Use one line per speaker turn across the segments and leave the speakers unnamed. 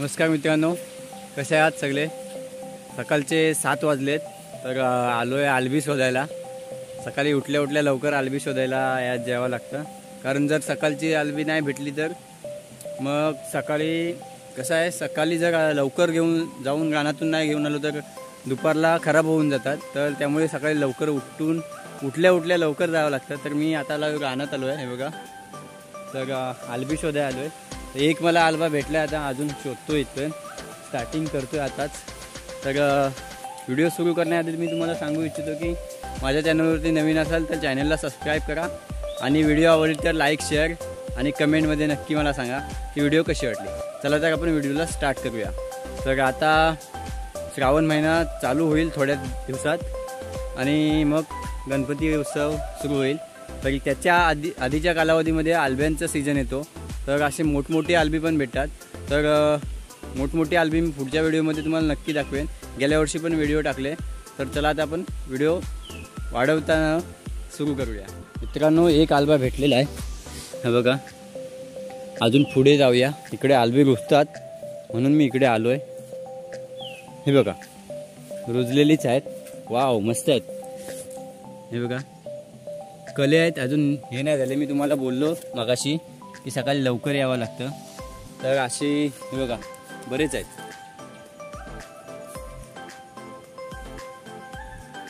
नमस्कार मित्रांनो, कसे आहात सगळे। सकाळचे 7 वाजलेत तर आलो आहे आलबी शोधायला। सकाळी उठल्या उठल्या लवकर आलबी शोधायला यात जावं लागतं, कारण जर सकाळची आलबी नाही भेटली तर मग सकाळी कसं आहे, सकाळी जर लवकर घेऊन जाऊन रानातून नाही घेऊन आलो तर दुपारला खराब होऊन जातात। तर त्यामुळे सकाळी लवकर उठल्या उठल्या लवकर जावं लागतं। तर मी आता रानात आलो आहे, हे बघा। तर आलबी शोधायला आलो आहे। एक मला आलबा भेटला, आता अजून शोधतो, इथं स्टार्टिंग करतोय आताच। तर व्हिडिओ सुरू करण्याआधी मी तुम्हाला सांगू इच्छितो की माझ्या चॅनलवरती नवीन असाल तर चॅनलला सबस्क्राईब करा आणि व्हिडिओ आवडली तर लाईक शेअर आणि कमेंटमध्ये नक्की मला सांगा की व्हिडिओ कशी वाटली। चला तर आपण व्हिडिओला स्टार्ट करूया। तर आता श्रावण महिना चालू होईल थोड्या दिवसात आणि मग गणपती उत्सव सुरू होईल। तरी त्याच्या आधीच्या कालावधीमध्ये आलब्यांचा सीझन येतो, तर असे मोठमोठी आलबी पण भेटतात। तर मोठमोठी आलबी मी पुढच्या व्हिडिओमध्ये तुम्हाला नक्की दाखवेन। गेल्या वर्षी पण व्हिडिओ टाकले। तर चला आता आपण व्हिडिओ वाढवताना सुरू करूया। मित्रांनो, एक आलबा भेटलेला आहे, हे बघा। अजून पुढे जाऊया, इकडे आलबी रुजतात म्हणून मी इकडे आलो आहे। हे बघा, रुजलेलीच आहेत। वाव, मस्त आहेत, हे बघा। कले आहेत, अजून हे नाही झाले। मी तुम्हाला बोललो मगाशी की सकाळी लवकर यावं लागतं, तर असे हे बघा बरेच आहेत।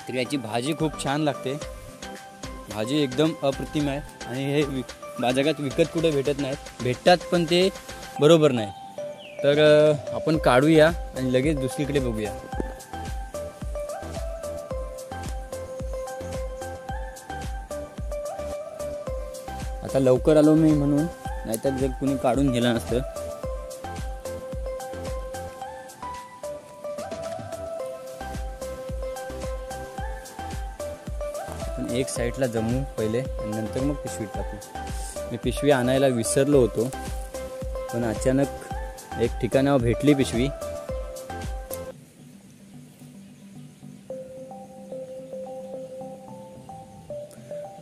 तर याची भाजी खूप छान लागते, भाजी एकदम अप्रतिम आहे। आणि हे बाजारात विकत कुठे भेटत नाहीत, भेटतात पण ते बरोबर नाही। तर आपण काढूया आणि लगेच दुसरीकडे बघूया। आता लवकर आलो मी म्हणून, नाहीतर जर कुणी काढून गेलं नसतं। आपण एक साईडला जमू पहिले आणि नंतर मग पिशवी टाकू। मी पिशवी आणायला विसरलो होतो, पण अचानक एक ठिकाणावर भेटली पिशवी।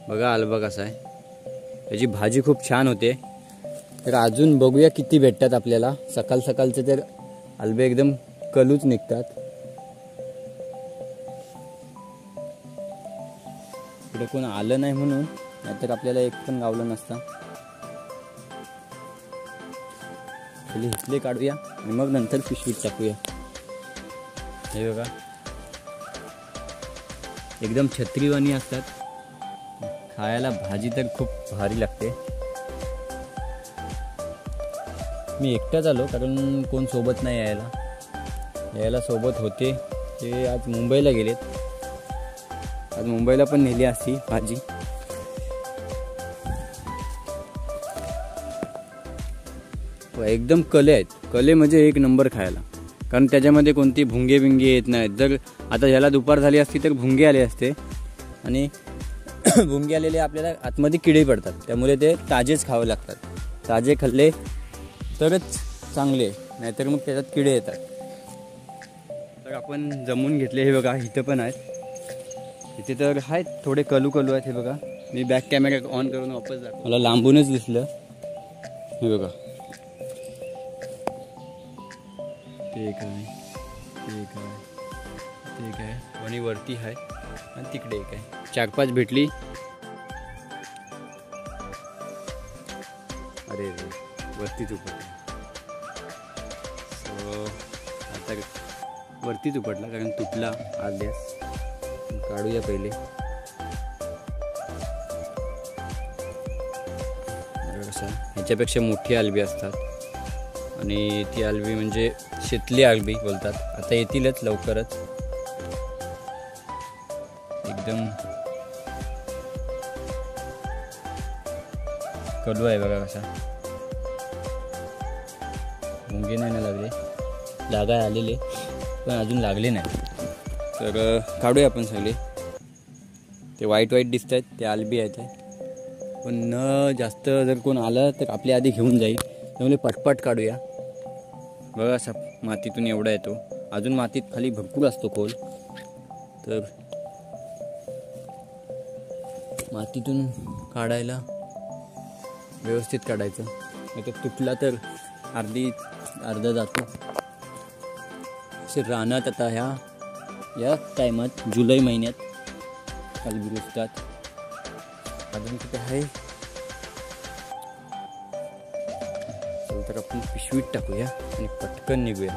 बघा आलबा कसा आहे, त्याची भाजी खूप छान होते। तर अजून बघूया किती भेटतात आपल्याला। सकाळ सकाळचे तर आलबे एकदम कलूच निघतात। इकडे कोण आलं नाही म्हणून, नाहीतर आपल्याला एक पण गावलं नसता। पहिले इथले काढूया आणि मग नंतर पिशवीत टाकूया। हे बघा, एकदम छत्रीवाणी असतात, खायला भाजी तर खूप भारी लागते। मी एकटाच आलो कारण कोण सोबत नाही यायला सोबत होते ते आज मुंबईला गेलेत। आज मुंबईला पण नेली असती भाजी। एकदम कले आहेत, कले म्हणजे एक नंबर खायला, कारण त्याच्यामध्ये कोणती भुंगे बिंगे येत नाहीत। जर आता ह्याला दुपार झाली असती तर भुंगे आले असते, आणि भुंगे आलेले आपल्याला आतमध्ये किडे पडतात, त्यामुळे ते ताजेच खावे लागतात। ताजे खाल्ले तरच चांगले, नाहीतर मग त्याच्यात किडे येतात। तर आपण जमून घेतले, हे बघा इथं पण आहेत। इथे तर आहेत थोडे कलू आहेत, हे बघा। मी बॅक कॅमेरा ऑन करून वापस जातो, मला लांबूनच दिसलं। हे बघा, ते काय आणि वरती आहे आणि तिकडे एक आहे। 4-5 भेटली। अरे वरतीच उपटला। आता वरतीच उपटला कारण तुटला आल्यास। काढूया पहिले। कसं ह्याच्यापेक्षा मोठी आलबी असतात, आणि ती आलबी म्हणजे शेतली आलबी बोलतात। आता येतीलच लवकरच। एकदम कडू आहे बघा कसा। मुंगे नाही ना लागले, लागाय आलेले पण अजून लागले नाही। तर काढूया आपण सगळे। ते वाईट दिसत आहेत, ते आलबी आहेत, पण न जास्त जर कोण आलं तर आपल्या आधी घेऊन जाईल, त्यामुळे पटपट काढूया। बघा असा मातीतून एवढा येतो, अजून मातीत खाली भरपूर असतो खोल। तर मातीतून काढायला व्यवस्थित काढायचं, नाही तर तुटला तर अर्धी अर्धा जातो. असे रानात आता या टायमात जुलै महिन्यात अल्बी रुजतात. अजून कुठे आहे तर आपण पिशवीत टाकूया आणि पटकन निघूया.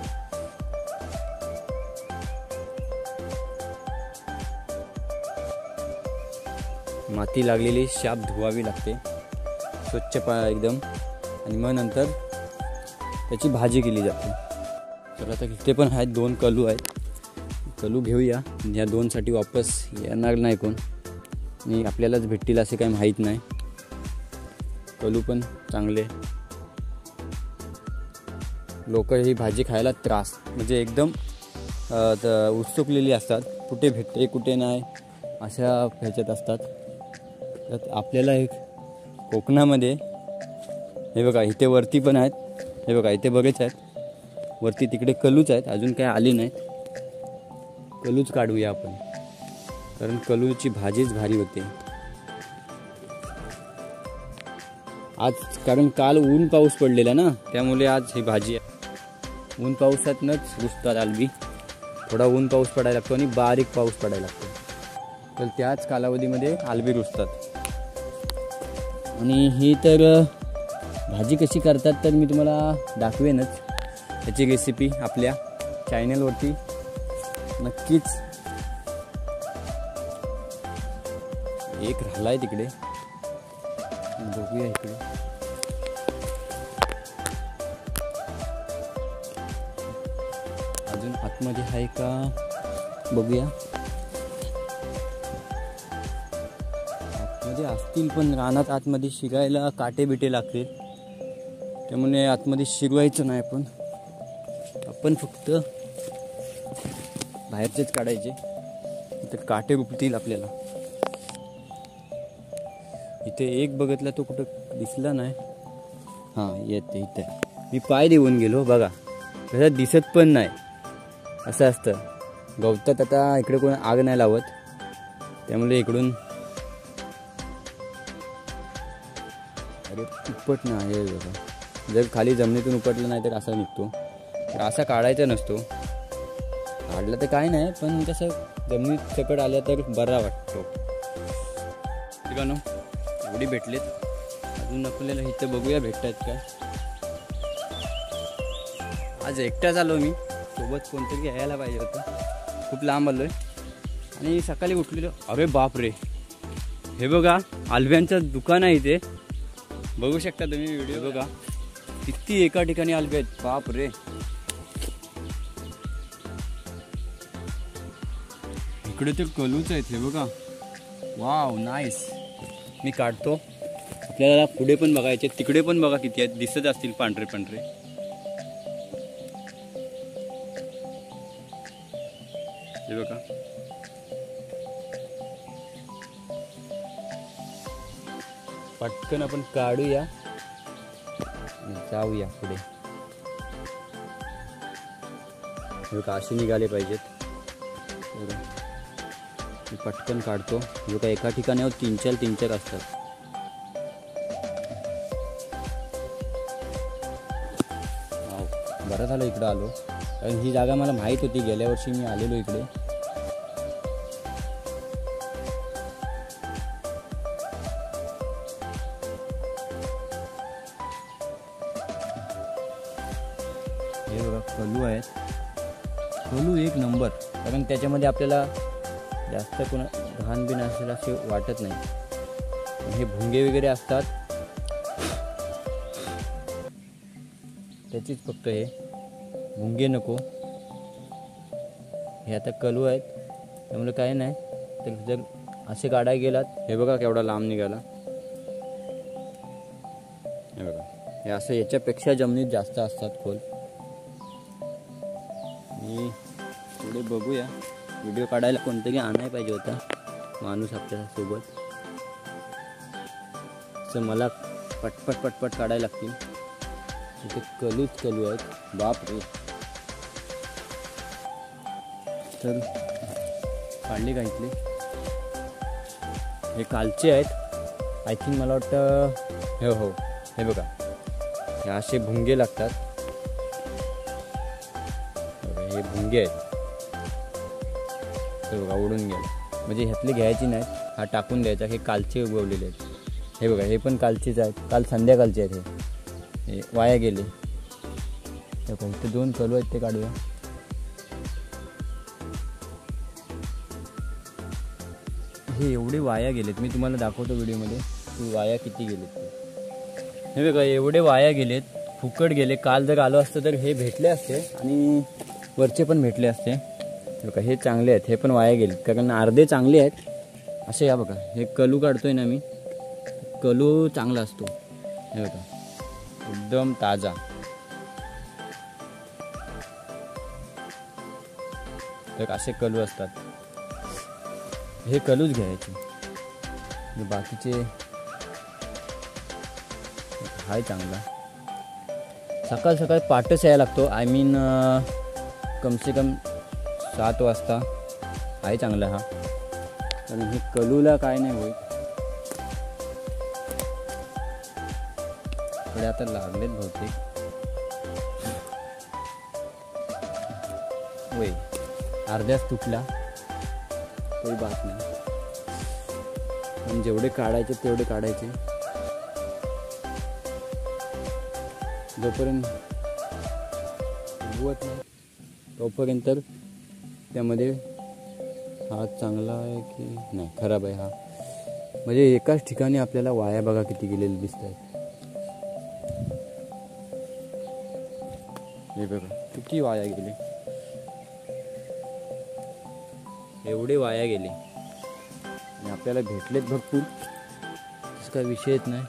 माती लागलेली शाप धुवावी लागते स्वच्छ एकदम, आणि मग नंतर त्याची भाजी केली जाते. तर आता इथे पण आहेत 2 कलू आहेत. कलू घेऊया. या 2साठी वापस येणार नाही कोण, आणि आपल्यालाच भेटतील असे काही माहीत नाही. कलू पण चांगले. लोक ही भाजी खायला त्रास म्हणजे एकदम उत्सुकलेली असतात. कुठे भेटते कुठे नाही अशा ह्याच्यात असतात. तर आपल्याला एक कोकणामध्ये हे बघा इथे वरती पण आहेत. हे बघा इथे बरेच आहेत वरती. तिकडे कलूच आहेत, अजून काही आली नाहीत. कलूच काढूया आपण, कारण कलूची भाजीच भारी होते आज. कारण काल ऊन पाऊस पडलेला ना, त्यामुळे आज ही भाजी आहे. ऊन पावसातनंच रुजतात अल्बी. थोडा ऊन पाऊस पडायला लागतो आणि बारीक पाऊस पडायला लागतो, तर त्याच कालावधीमध्ये अल्बी रुजतात. आणि ही तर भाजी कशी करतात तर मी तुम्हाला दाखवेनच. त्याची रेसिपी आपल्या चॅनलवरती नक्कीच. एक राहिला आहे तिकडे, बघूया इकडे. अजून आतमध्ये आहे का बघूया. आतमध्ये असतील पण रानात आतमध्ये शिरायला काटे बिटे लागतील, त्यामुळे आतमध्ये शिरवायचं नाही. आपण फक्त बाहेरचेच काढायचे, तर काटे रुपतील आपल्याला. इथे एक बघितला तो कुठं दिसला नाही. हां येते इथे. मी पाय देऊन गेलो बघा, तसं दिसत पण नाही. असं असतं गवतात. आता इकडे कोण आग नाही लावत, त्यामुळे इकडून अरे उपट नाही बघा. जर खाली जमिनीतून उपटलं नाही तर असा निघतो. तर असा काढायचा नसतो. काढला तर काय नाही, पण कसं जमिनीत सकट आल्या तर बरा वाटतो. ठीक आहे ना, एवढी भेटलेत. अजून आपल्याला इथं बघूया भेटतात काय. आज एकटाच आलो मी, सोबत कोणतरी यायला पाहिजे होतं. खूप लांब आलो आहे आणि सकाळी उठलेलो. अरे बाप रे, हे बघा आल्ब्यांचं दुकान आहे इथे. बघू शकता तुम्ही व्हिडिओ. बघा किती एका ठिकाणी आल्बे आहेत. बाप रे, इकडे तर कलूच आहेत. हे बघा, वाव नाईस. मी काढतो. आपल्याला पुढे पण बघायचे, तिकडे पण बघा किती आहेत. दिसत असतील पांढरे पांढरे. हे बघा, पटकन आपण काढूया, जाऊया पुढे. हे बघा असे निघाले पाहिजेत. मी पटकन काढतो. हे बघा एका ठिकाणी 3-4 असतात. बरं झालं इकडं आलो, कारण ही जागा मला माहीत होती. गेल्या वर्षी मी आलेलो इकडे. हे बघा कलू आहेत. कलू एक नंबर, कारण त्याच्यामध्ये आपल्याला जास्त कोणा घाण बिन असेल असे वाटत नाही. हे भुंगे वगैरे असतात त्याचीच फक्त हे भुंगे नको. हे आता कलू आहेत, त्यामुळे काय नाही. तर जर असे काढायला गेलात, हे बघा केवढा लांब निघाला. हे बघा, हे असं याच्यापेक्षा जमिनीत जास्त असतात खोल. मी पुढे बघूया. व्हिडिओ काढायला कोणतरी आणायला पाहिजे होता माणूस आपल्यासोबत. असं मला पटपट पटपट काढायला लागतील. इथे कलूच कलू आहेत. बाप रे. तर काढले का इथले. हे कालचे आहेत आय थिंक. मला वाटतं हो हे बघा, हे असे भुंगे लागतात. हे भुंगे आहेत, हे बघा उडून गेला. म्हणजे ह्यातले घ्यायची नाहीत, हा टाकून द्यायचा. हे कालचे उगवलेले आहेत. हे बघा हे पण कालचेच आहेत, काल संध्याकाळचे आहेत. हे वाया गेले. हे बघा इथे 2 कलू आहेत, ते काढूया. हे एवढे वाया गेलेत, मी तुम्हाला दाखवतो व्हिडिओमध्ये की वाया किती गेलेत. हे बघा एवढे वाया गेलेत, फुकट गेले. काल जर आलो असतं तर हे भेटले असते आणि वरचे पण भेटले असते. बघा हे चांगले आहेत, हे पण वाया गेलेत कारण अर्धे चांगले आहेत असे. या बघा हे कलू काढतोय ना मी, कलू चांगला असतो. हे बघा एकदम ताजा. तर असे कलू असतात, हे कलूच घ्यायचे. बाकीचे हाय चांगला. सकाळ सकाळ पाटच यायला लागतो. आय मीन कमसे कम 7 वाजता आहे चांगला हा. कारण हे कलूला काय नाही होईल. कडे आता लागलेत बहुतेक. होय अर्ध्याच तुटला काही बात नाही. पण जेवढे काढायचे तेवढे काढायचे. जोपर्यंत उगवत नाही तोपर्यंत त्यामध्ये हा चांगला आहे की नाही खराब आहे हा. म्हणजे एकाच ठिकाणी आपल्याला वाया बघा किती गेलेले दिसत आहेत. हे बघा किती वाया गेले, एवढे वाया गेले आणि आपल्याला भेटलेत भरपूर. तसं काही विषयच नाही.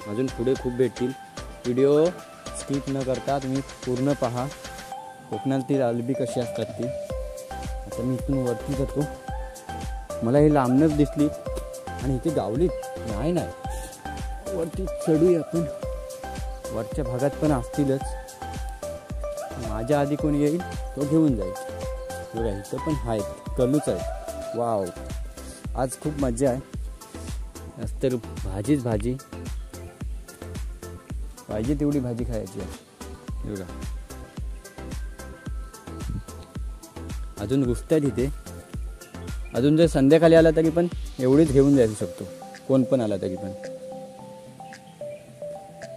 अजून पुढे खूप भेटतील. व्हिडिओ स्किप न करता तुम्ही पूर्ण पहा. कोकणातील आलबी कशी असतात ती. आता मी इथून वरती जातो. मला ही लांबनच दिसली आणि इथे गावलीत नाही. वरती चढूया आपण. वरच्या भागात पण असतीलच. माझ्या आधी कोण येईल तो घेऊन जाईल. बघा इथं पण आहेत, कलूच आहेत. वाव आज खूप मजा आहे. आज तर भाजीच भाजी, पाहिजे तेवढी भाजी खायची आहे. बघा अजून रुजतात इथे. अजून जर संध्याकाळी आला तरी पण एवढीच घेऊन जाऊ शकतो, कोण पण आला तरी पण.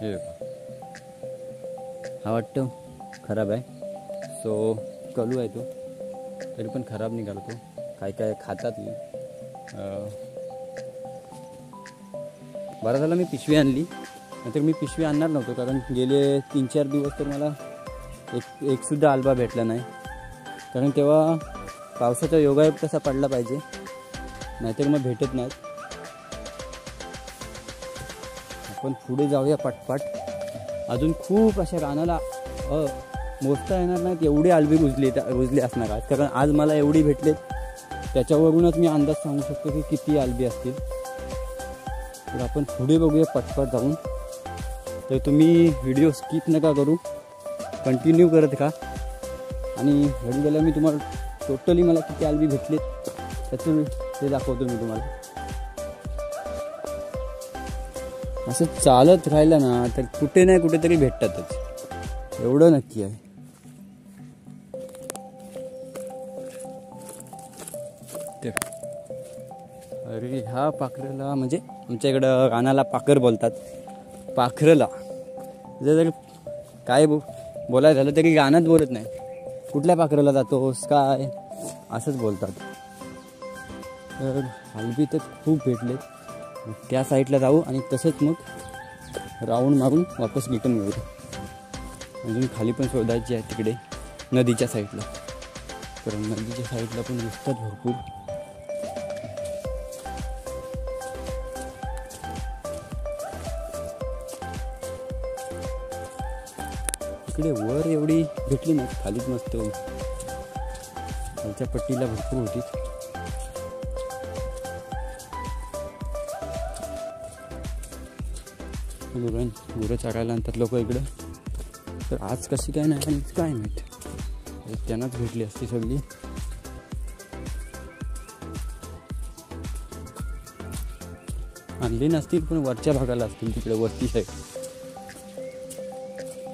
हे बघा हा वाटतं खराब आहे. सो कलू आहे तो, तरी पण खराब निघाला तो. काय काय खातात. बरं झालं मी पिशवी आणली, नाहीतर मी पिशवी आणणार नव्हतो. कारण गेले 3-4 दिवस तर मला एक सुद्धा आल्बा भेटला नाही. कारण तेव्हा पावसाचा योगायोग तसा पडला पाहिजे, नाहीतर मग भेटत नाहीत. आपण पुढे जाऊया पटपट. अजून खूप अशा रानाला मोजता येणार नाहीत एवढे आल्बी रुजले असणार आहेत. कारण आज मला एवढी भेटलेत, त्याच्यावरूनच मी अंदाज सांगू शकतो की किती आल्बी असतील. तर आपण पुढे बघूया पटपट जाऊन. तर तुम्ही व्हिडिओ स्किप नका करू, कंटिन्यू करत का. आणि घरी गेल्या मी तुम्हाला टोटली मला किती आल्बी भेटलेत त्याचं ते दाखवतो मी तुम्हाला. असं चालत राहिलं ना तर कुठे नाही कुठेतरी भेटतातच, एवढं नक्की आहे. अरे ह्या पाखरेला, म्हणजे आमच्या इकडं रानाला पाखर बोलतात. पाखरेला जर काय बोलायचं झालं तरी रानात बोलत नाही. कुठल्या पाखरेला जातोस काय असंच बोलतात. तर आल्बी तर खूप भेटलेत. त्या साईडला जाऊ आणि तसंच मग राऊंड मारून वापस रिटर्न येऊ. अजून खाली पण शोधायची आहे तिकडे नदीच्या साईडला. तर नदीच्या साईडला पण दिसतात भरपूर. इकडे वर एवढी भेटली नाही, खालीच मस्त खालच्या पट्टीला भरपूर होती. गुरं चारायला आणतात लोक इकडं. तर आज कशी काय नाही आणि काय माहीत, त्यांनाच भेटली असती सगळी. आणली नसतील पण वरच्या भागाला असतील, तिकडे वरती साईड.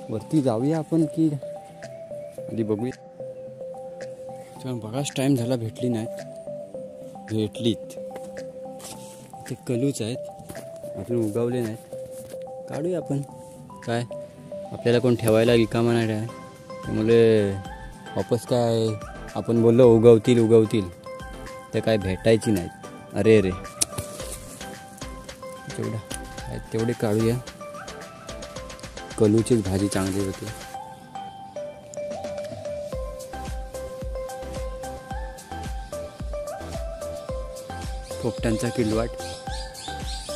वरती जाऊया आपण की आधी बघूया. बघाच टाईम झाला भेटली नाहीत. भेटलीत ते कलूच आहेत, अजून उगवले नाहीत. काढूया आपण, काय आपल्याला कोण ठेवायला रिकामा नाही आहे. त्यामुळे वापस काय आपण बोललो उगवतील ते काय भेटायची नाहीत. अरे तेवढं आहेत तेवढे काढूया. कलूचीच भाजी चांगली होती. पोपटांचा किलवाट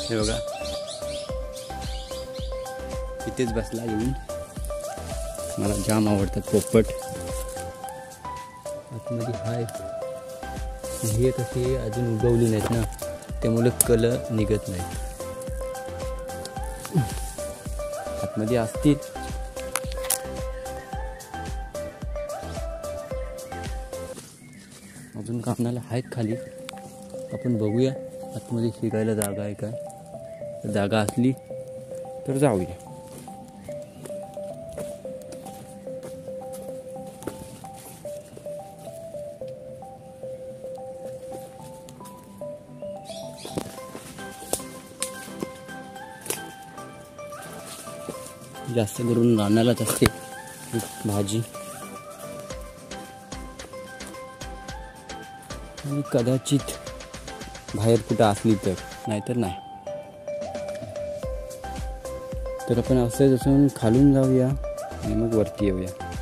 हे बघा, इथेच बसला येऊन. मला जाम आवडतात पोपट. आतमध्ये हाय हे कसे अजून उगवली नाहीत ना, त्यामुळे कलर निघत नाही. आतमध्ये असतील. अजून कामनाला आहेत खाली. आपण बघूया आतमध्ये शिकायला जागा आहे काय. जागा असली तर जाऊया. जास्त करून रानालाच असते भाजी. आणि कदाचित बाहेर कुठं असली तर, नाहीतर नाही. तर आपण असं असून खालून जाऊया आणि मग वरती येऊया.